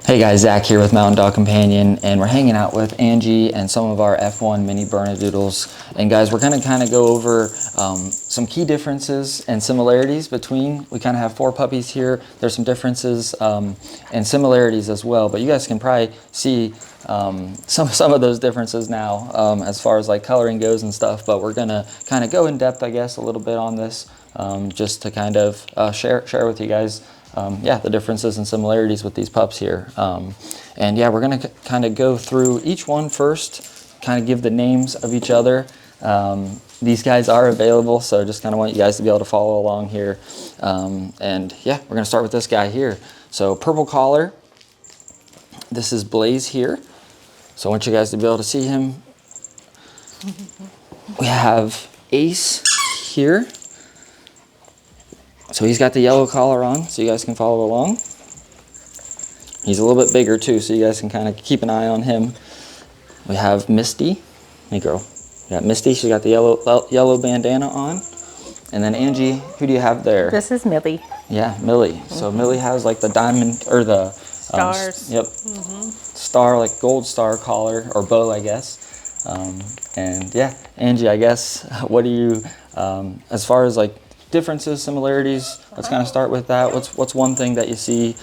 Hey guys, Zach here with Mountain Dog Companion, and we're hanging out with Angie and some of our F1 Mini Bernedoodles. And guys, we're gonna kind of go over some key differences and similarities between, we kind of have 4 puppies here. There's some differences and similarities as well, but you guys can probably see some of those differences now as far as like coloring goes and stuff. But we're gonna kind of go in depth, I guess, a little bit on this just to kind of share with you guys the differences and similarities with these pups here. And yeah, we're gonna kind of go through each one first, kind of give the names of each other. These guys are available, so just kind of want you guys to be able to follow along here. And yeah, we're gonna start with this guy here. So purple collar, this is Blaze here. So I want you guys to be able to see him. We have Ace here. So he's got the yellow collar on, so you guys can follow along. He's a little bit bigger too, so you guys can kind of keep an eye on him. We have Misty. Hey girl. We got Misty, she's got the yellow bandana on. And then Angie, who do you have there? This is Millie. Yeah, Millie. So Millie has like the diamond, or the stars. Yep. Star, like gold star collar, or bow, I guess. And yeah, Angie, I guess, what do you, as far as like differences, similarities, let's kind of start with that. What's one thing that you see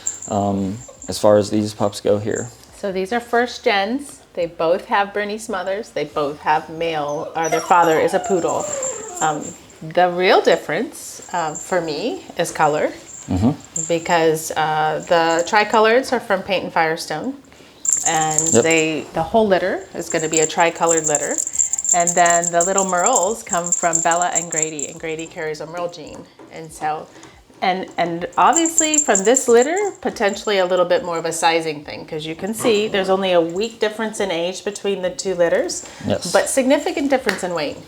as far as these pups go here? So these are first gens. They both have Bernese mothers. They both have male, or their father is a poodle. The real difference for me is color, because the tricoloreds are from Paint and Firestone, and the whole litter is going to be a tricolored litter. And then the little Merles come from Bella and Grady carries a Merle gene. And so, and obviously from this litter, potentially a little bit more of a sizing thing, because you can see there's only a week difference in age between the 2 litters, but significant difference in weight.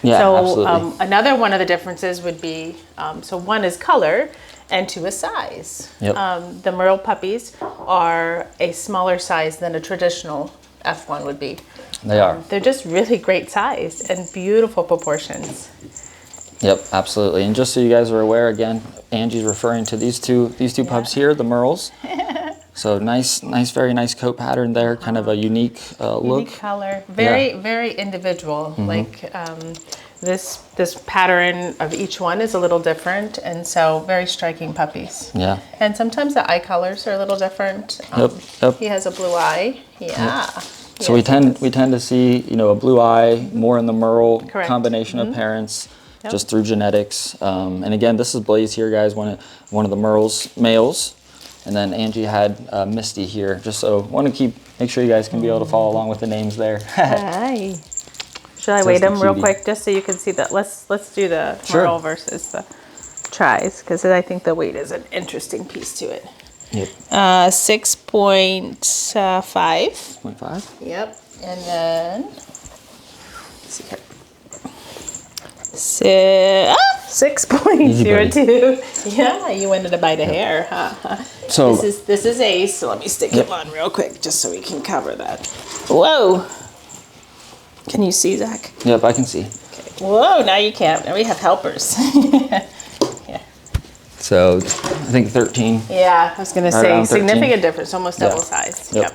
Yeah, so absolutely. Another one of the differences would be, so one is color and 2 is size. The Merle puppies are a smaller size than a traditional F1 would be. They are. They're just really great size and beautiful proportions. Yep, absolutely. And just so you guys are aware, again, Angie's referring to these two pups here, the Merles. So nice, very nice coat pattern there. Kind of a unique look. Unique color, very individual. Like this pattern of each one is a little different, and so very striking puppies. Yeah. And sometimes the eye colors are a little different. Yep. He has a blue eye. Yeah. Yep. So we tend to see, you know, a blue eye more in the Merle combination of parents, just through genetics. And again, this is Blaze here, guys, one of the Merle's males. And then Angie had Misty here, just so want to make sure you guys can be able to follow along with the names there. Hi. Should I weigh them real quick just so you can see that? Let's do the Merle versus the Tris, because I think the weight is an interesting piece to it. Yep. 6.5. 6.5. Yep. And then let's see here. 6.02. Yeah, you wanted to bite a hair. So this is Ace. So let me stick him on real quick just so we can cover that. Whoa. Can you see, Zach? Yep, I can see. Okay. Whoa, now you can't. Now we have helpers. So I think 13. Yeah, I was going to say significant difference, almost double size. Yep.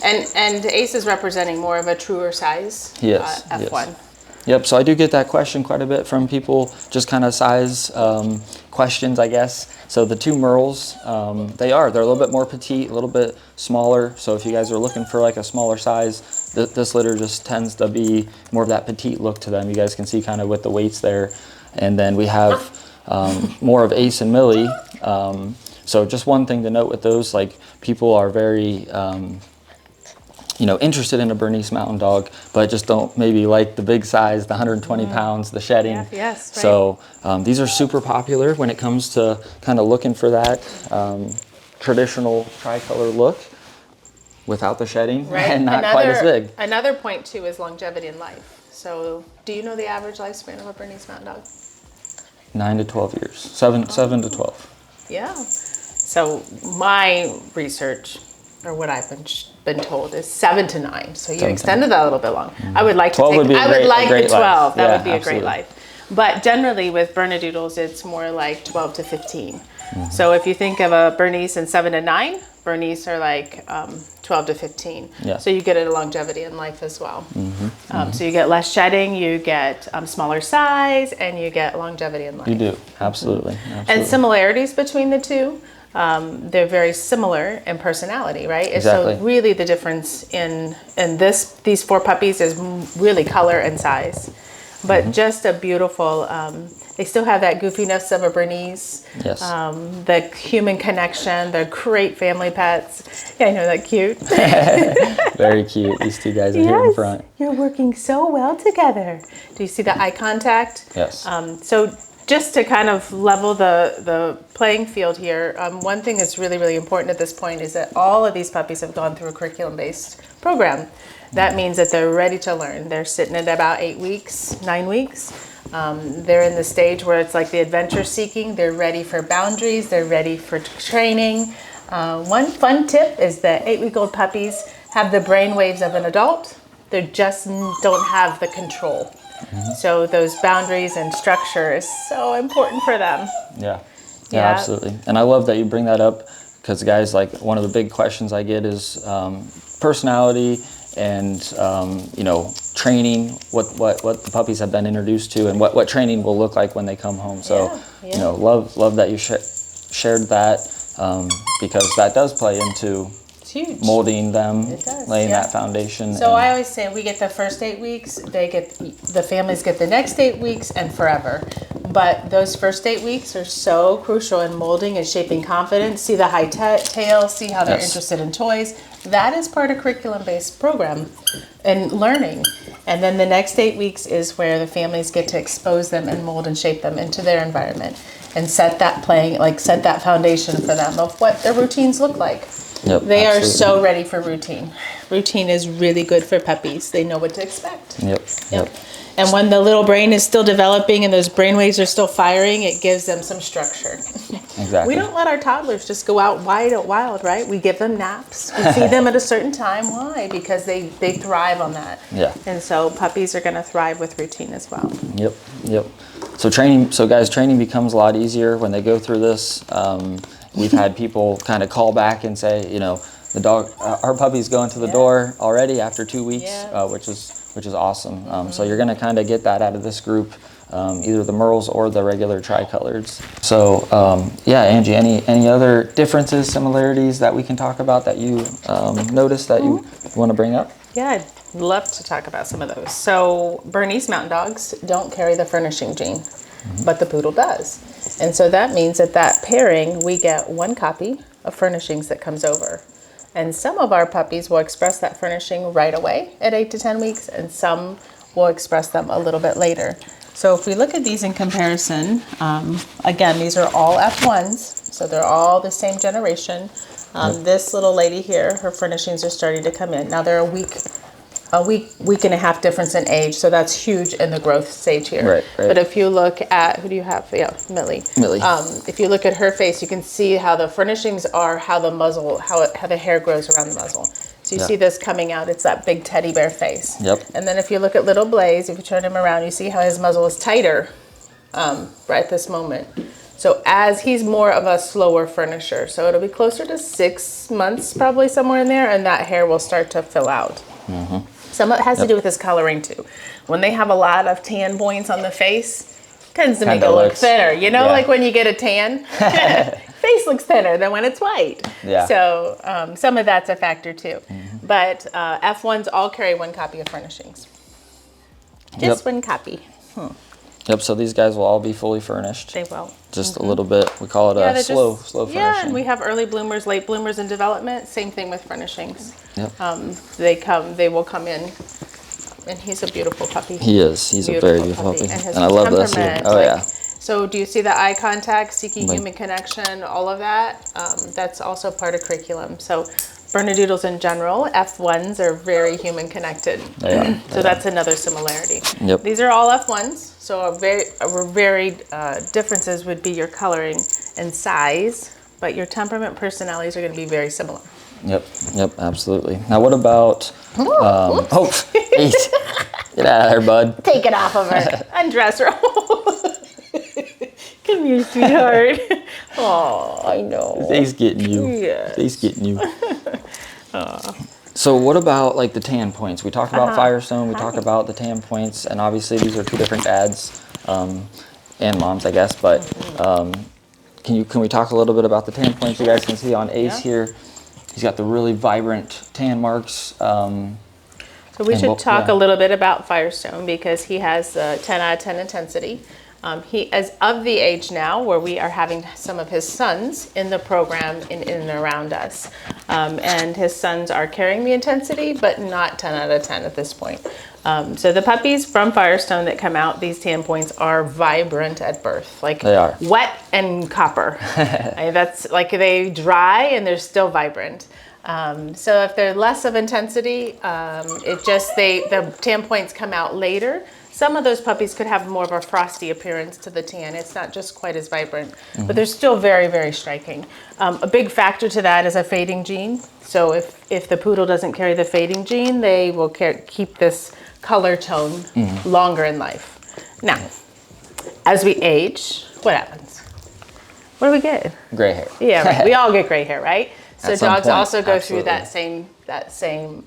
And Ace is representing more of a truer size F1. Yep, so I do get that question quite a bit from people, just kind of size questions, I guess. So the 2 Merles, they're a little bit more petite, a little bit smaller. So if you guys are looking for like a smaller size, this litter just tends to be more of that petite look to them. You guys can see kind of with the weights there. And then we have more of Ace and Millie. So just one thing to note with those, like people are very interested in a Bernese Mountain Dog, but just don't maybe like the big size, the 120 pounds, the shedding. Yeah, yes, right. So these are super popular when it comes to kind of looking for that traditional tricolor look without the shedding and not quite as big. Another point too is longevity in life. So do you know the average lifespan of a Bernese Mountain Dog? 9 to 12 years, 7 to 12. Yeah. So my research, or what I've been told, is 7 to 9. So you extended that a little bit long. I would like to take. I would like the 12. That would be a great life. But generally with Bernedoodles, it's more like 12 to 15. So if you think of a Bernese in 7 to 9, Bernese are like 12 to 15. Yeah. So you get a longevity in life as well. So you get less shedding, you get smaller size, and you get longevity in life. You do, absolutely. And similarities between the two, they're very similar in personality, right? Exactly. So really the difference in these 4 puppies is really color and size. But just a beautiful, they still have that goofiness of a Bernese. Yes. The human connection, they're great family pets. Yeah, I know, that cute. Very cute. These 2 guys are here in front. You're working so well together. Do you see the eye contact? Yes. So just to kind of level the playing field here, one thing that's really, really important at this point is that all of these puppies have gone through a curriculum-based program. That means that they're ready to learn. They're sitting at about 8 weeks, 9 weeks. They're in the stage where it's like the adventure seeking. They're ready for boundaries. They're ready for training. One fun tip is that 8-week-old puppies have the brain waves of an adult. They just don't have the control. So those boundaries and structure is so important for them. Yeah, absolutely. And I love that you bring that up because, guys, like one of the big questions I get is personality and training, what the puppies have been introduced to, and what training will look like when they come home. So love that you shared that because that does play into molding them, laying that foundation. So I always say we get the first 8 weeks, the families get the next 8 weeks and forever. But those first 8 weeks are so crucial in molding and shaping confidence. See the high tail, see how they're interested in toys. That is part of curriculum-based program and learning. And then the next 8 weeks is where the families get to expose them and mold and shape them into their environment and set that foundation for them of what their routines look like. They are so ready for routine. Routine is really good for puppies. They know what to expect. Yep. And when the little brain is still developing and those brain waves are still firing, it gives them some structure. Exactly. We don't let our toddlers just go out wild, right? We give them naps. We feed them at a certain time. Why? Because they thrive on that. Yeah. And so puppies are going to thrive with routine as well. Yep. So training becomes a lot easier when they go through this. We've had people kind of call back and say, the dog, our puppy's going to the door already after 2 weeks, which is awesome. So you're going to kind of get that out of this group, either the Merles or the regular tricoloreds. So Angie, any other differences, similarities that we can talk about that you noticed that you want to bring up? Yeah, I'd love to talk about some of those. So Bernese Mountain Dogs don't carry the furnishing gene, but the poodle does. And so that means that pairing, we get 1 copy of furnishings that comes over. And some of our puppies will express that furnishing right away at 8 to 10 weeks, and some will express them a little bit later. So if we look at these in comparison, again, these are all F1s, so they're all the same generation. This little lady here, her furnishings are starting to come in. Now they're a week and a half difference in age, so that's huge in the growth stage here. Right. But if you look at, who do you have? Yeah, Millie. If you look at her face, you can see how the furnishings are, how the muzzle, how the hair grows around the muzzle. So you see this coming out, it's that big teddy bear face. And then if you look at little Blaze, if you turn him around, you see how his muzzle is tighter right at this moment. So as he's more of a slower furnisher, so it'll be closer to 6 months, probably somewhere in there, and that hair will start to fill out. Some of it has to do with his coloring too. When they have a lot of tan points on the face, tends to make it look thinner. Like when you get a tan, face looks thinner than when it's white. So some of that's a factor too. But F1s all carry 1 copy of furnishings. Just 1 copy. So these guys will all be fully furnished. They will. Just a little bit. We call it a slow furnishing. Yeah, and we have early bloomers, late bloomers in development. Same thing with furnishings. They will come in, and he's a beautiful puppy. He is. He's a very beautiful puppy. And I love this here. So do you see the eye contact, seeking human connection, all of that? That's also part of curriculum. So Bernedoodles in general, F1s are very human connected. So that's another similarity. These are all F1s. So our very differences would be your coloring and size, but your temperament personalities are going to be very similar. Absolutely. Now what about, Get out of there, bud. Take it off of her. Undress her. Come here, sweetheart. Oh, I know. He's getting you. Yes. He's getting you. So what about like the tan points? We talked about Firestone, we talked about the tan points, and obviously these are two different dads and moms, I guess. But can we talk a little bit about the tan points? You guys can see on Ace here, he's got the really vibrant tan marks. So we should talk a little bit about Firestone because he has 10 out of 10 intensity. He is of the age now where we are having some of his sons in the program in and around us. And his sons are carrying the intensity, but not 10 out of 10 at this point. So the puppies from Firestone that come out, these tan points are vibrant at birth. Like they are. Wet and copper. That's like they dry and they're still vibrant. So if they're less of intensity, the tan points come out later. Some of those puppies could have more of a frosty appearance to the tan. It's not just quite as vibrant, but they're still very, very striking. A big factor to that is a fading gene. So if the poodle doesn't carry the fading gene, they will keep this color tone longer in life. Now, as we age, what happens? What do we get? Gray hair. Yeah, right. We all get gray hair, right? So dogs also go through absolutely. that same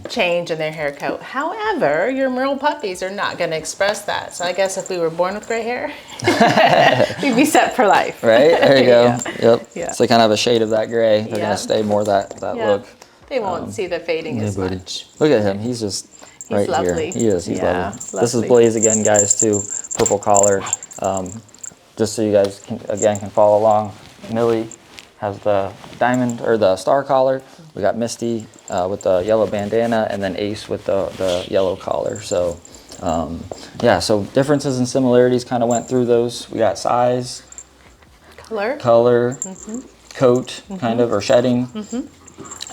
change in their hair coat. However, your Merle puppies are not going to express that. So I guess if we were born with gray hair, we'd be set for life. Right? There you go. Yeah. Yep. Yeah. So they kind of have a shade of that gray. They're Yeah. going to stay more that Yeah. look. They won't see the fading as much. Look at him. He's just right lovely. here. He is. He's Yeah, lovely. This is lovely. Blaze again, guys, too. Purple collar. Just so you guys can follow along. Millie has the diamond or the star collar. We got Misty with the yellow bandana, and then Ace with the yellow collar. So yeah, so differences and similarities kind of went through those. We got size, Color. coat, kind of, or shedding.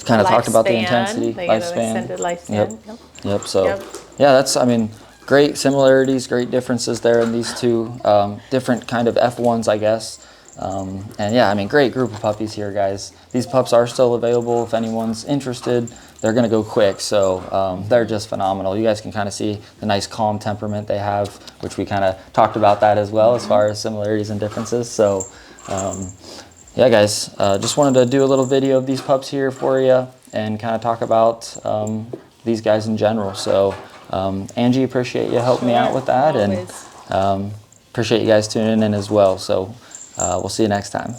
Kind of talked about the intensity, They get an lifespan. extended lifespan. Yep. So Yep. yeah, that's, I mean, great similarities, great differences there in these two different kind of F1s, I guess. And yeah, I mean, great group of puppies here, guys. These pups are still available if anyone's interested. They're going to go quick, so they're just phenomenal. You guys can kind of see the nice calm temperament they have, which we kind of talked about that as well as far as similarities and differences. So yeah, guys, just wanted to do a little video of these pups here for you and kind of talk about these guys in general. So Angie, appreciate you helping me out with that, and appreciate you guys tuning in as well. So we'll see you next time.